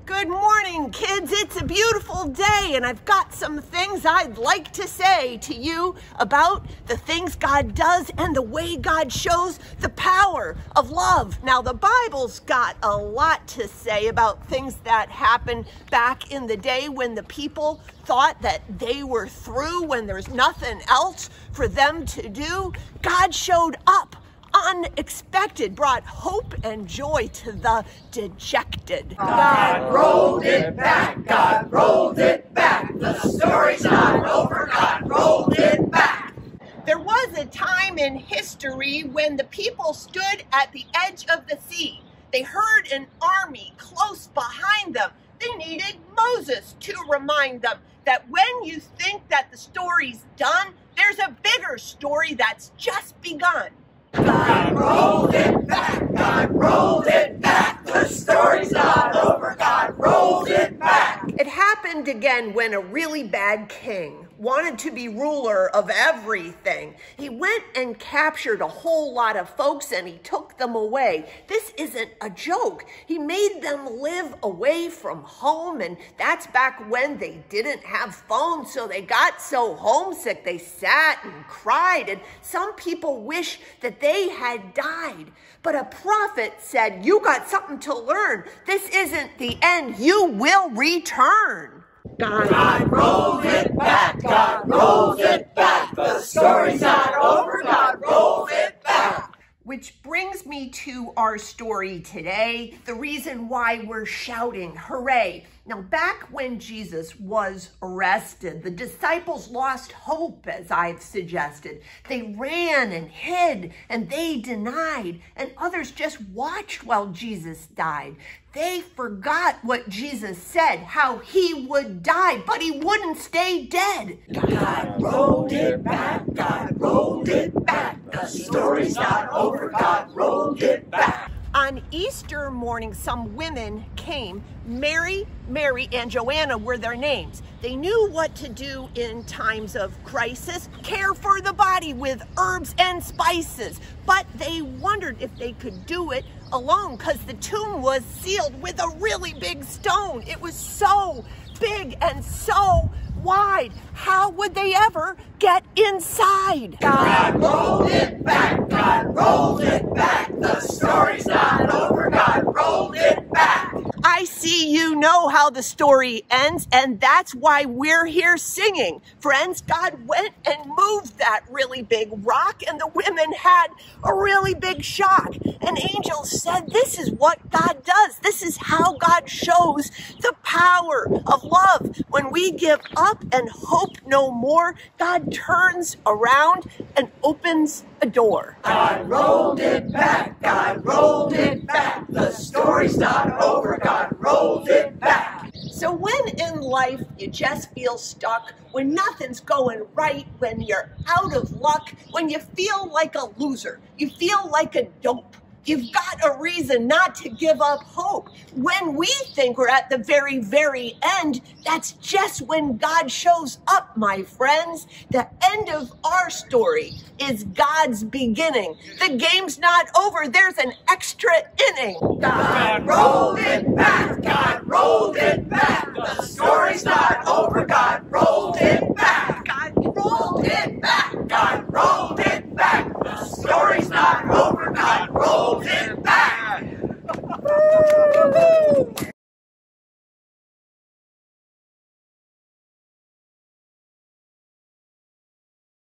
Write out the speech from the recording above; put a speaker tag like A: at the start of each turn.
A: Good morning, kids. It's a beautiful day, and I've got some things I'd like to say to you about the things God does and the way God shows the power of love. Now, the Bible's got a lot to say about things that happened back in the day when the people thought that they were through, when there's nothing else for them to do. God showed up unexpected, brought hope and joy to the dejected.
B: God rolled it back, God rolled it back. The story's not over, God rolled it back.
A: There was a time in history when the people stood at the edge of the sea. They heard an army close behind them. They needed Moses to remind them that when you think that the story's done, there's a bigger story that's just begun.
B: God rolled it back, God rolled it back. The story's not over, God rolled it back.
A: It happened again when a really bad king wanted to be ruler of everything. He went and captured a whole lot of folks and he took them away. This isn't a joke. He made them live away from home, and that's back when they didn't have phones, so they got so homesick they sat and cried, and some people wish that they had died. But a prophet said, "You got something to learn. This isn't the end. You will return."
B: God rolled it back, God rolled it back. The story's not over, God rolled it back.
A: Which brings me to our story today, the reason why we're shouting hooray. Now, back when Jesus was arrested, the disciples lost hope, as I've suggested. They ran and hid, and they denied, and others just watched while Jesus died. They forgot what Jesus said, how he would die, but he wouldn't stay dead.
B: God rolled it back, God rolled it back. The story's not over, God rolled it back.
A: On Easter morning, some women came. Mary, and Joanna were their names. They knew what to do in times of crisis, care for the body with herbs and spices. But they wondered if they could do it alone because the tomb was sealed with a really big stone. It was so big and so wide. How would they ever get inside?
B: God rolled it back, God rolled it back. The story's not over, God rolled it back.
A: I see you know how the story ends, and that's why we're here singing. Friends, God went and moved that really big rock, and the women had a really big shock. An angel said, this is what God does. This is how God shows the power of love. When we give up and hope no more, God turns around and opens a door.
B: God rolled it back, God rolled it back. The story's not over, God rolled it back.
A: So when in life you just feel stuck, when nothing's going right, when you're out of luck, when you feel like a loser, you feel like a dope, you've got a reason not to give up hope. When we think we're at the very, very end, that's just when God shows up, my friends. The end of our story is God's beginning. The game's not over. There's an extra inning.
B: God rolled it back, God rolled it back. The story's not over, God rolled it back.
A: God rolled it back.
B: God rolled it back. The story's not over, God rolled it back.